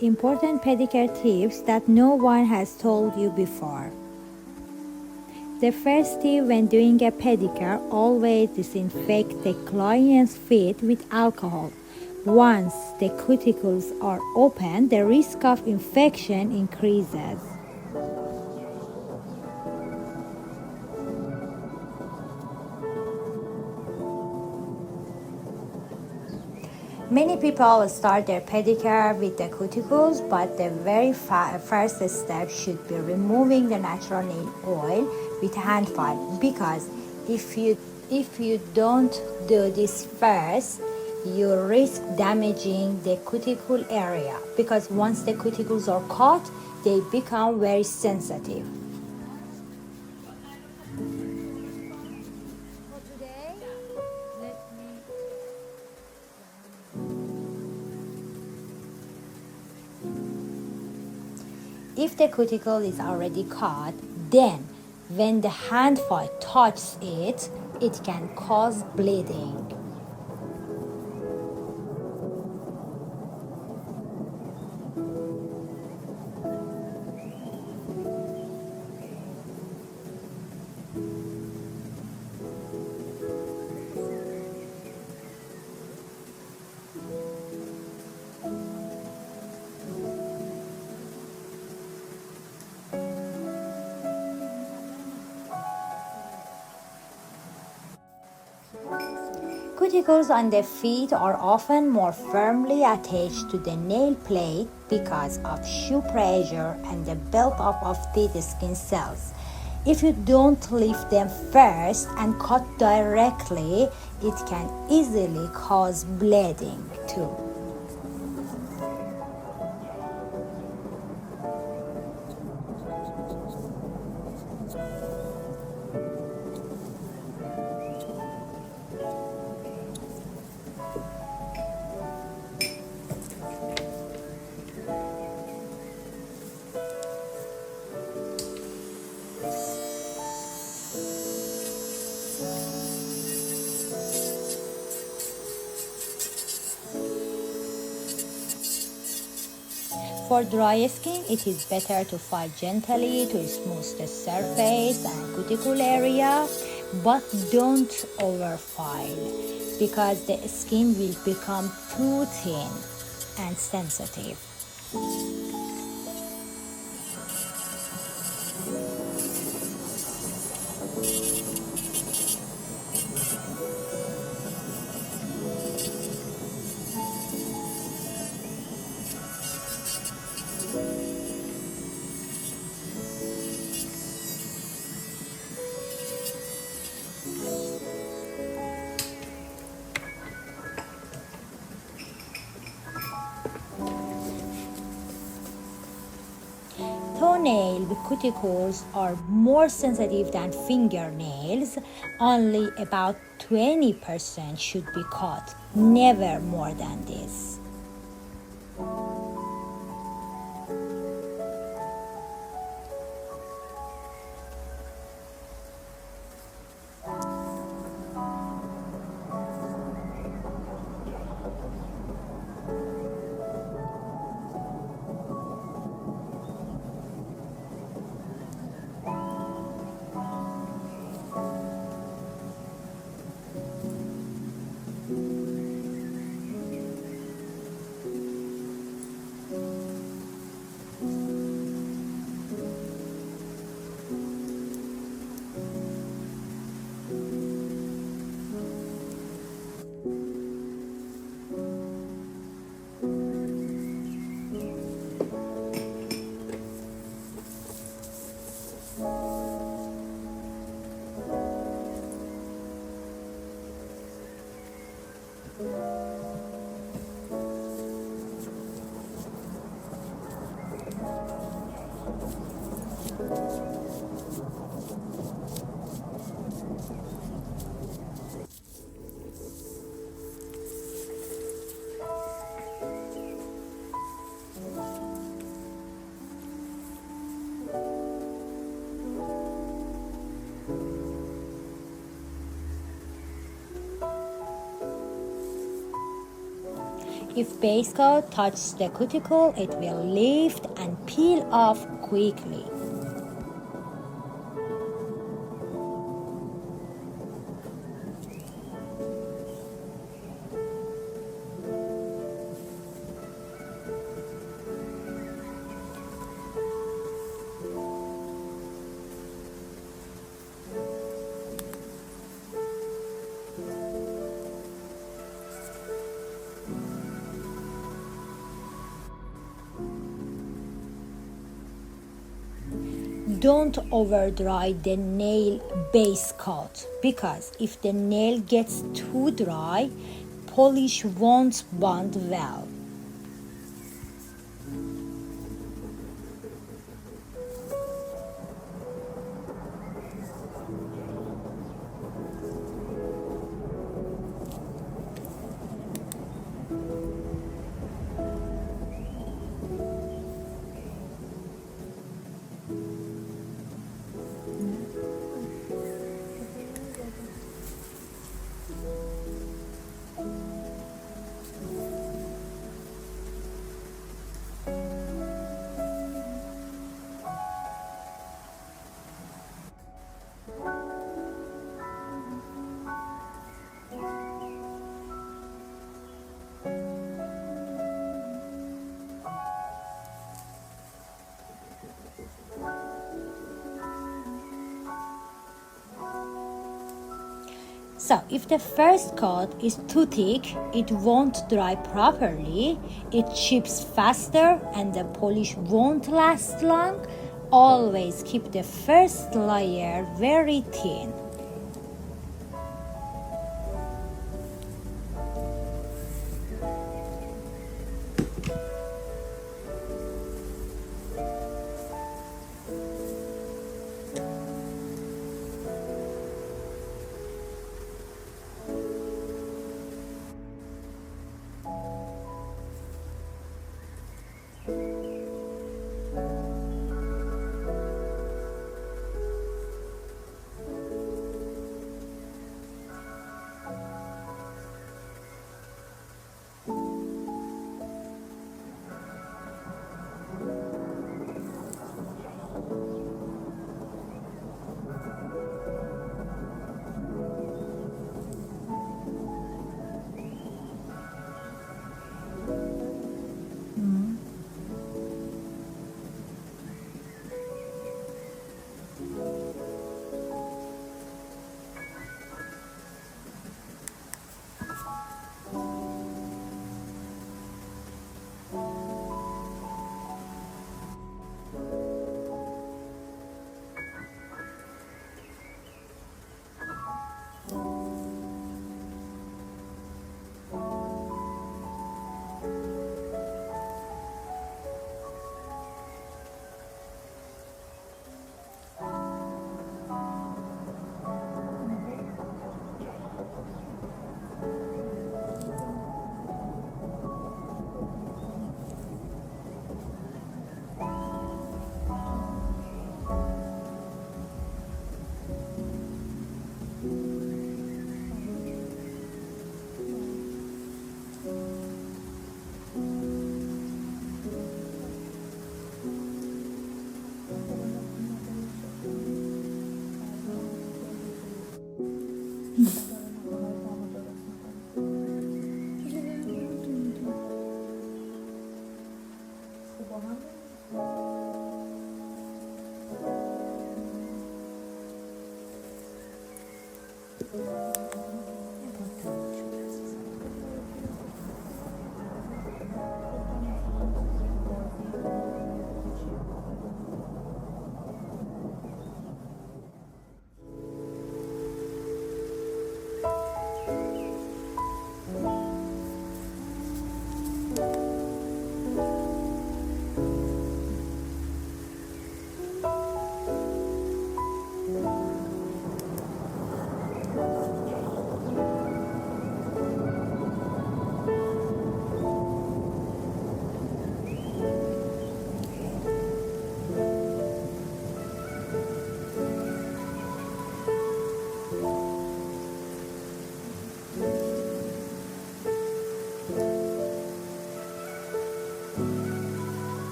Important pedicure tips that no one has told you before. The first tip when doing a pedicure, always disinfect the client's feet with alcohol. Once the cuticles are open, the risk of infection increases. Many people start their pedicure with the cuticles, but the very first step should be removing the natural nail oil with a hand file, because if you don't do this first, you risk damaging the cuticle area, because once the cuticles are caught, they become very sensitive. If the cuticle is already caught, then when the hand foil touches it, it can cause bleeding. Cuticles on the feet are often more firmly attached to the nail plate because of shoe pressure and the buildup of dead skin cells. If you don't lift them first and cut directly, it can easily cause bleeding too. For dry skin, it is better to file gently to smooth the surface and cuticle area, but don't overfile because the skin will become too thin and sensitive. Toenail cuticles are more sensitive than fingernails. Only about 20% should be cut, never more than this. If base coat touches the cuticle, it will lift and peel off quickly. Don't over dry the nail base coat, because if the nail gets too dry, polish won't bond well. So if the first coat is too thick, it won't dry properly, it chips faster, and the polish won't last long. Always keep the first layer very thin.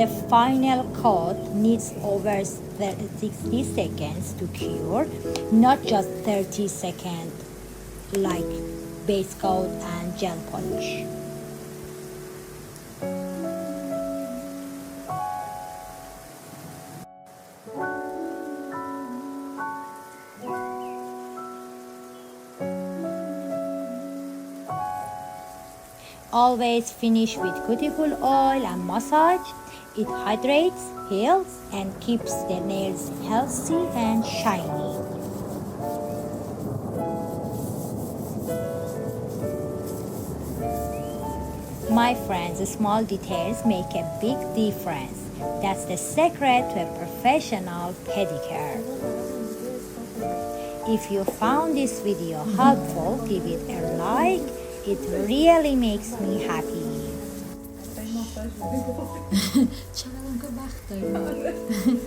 The final coat needs over 60 seconds to cure, not just 30 seconds like base coat and gel polish. Always finish with cuticle oil and massage. It hydrates, heals, and keeps the nails healthy and shiny. My friends, small details make a big difference. That's the secret to a professional pedicure. If you found this video helpful, give it a like. It really makes me happy. چقدر وقت داریم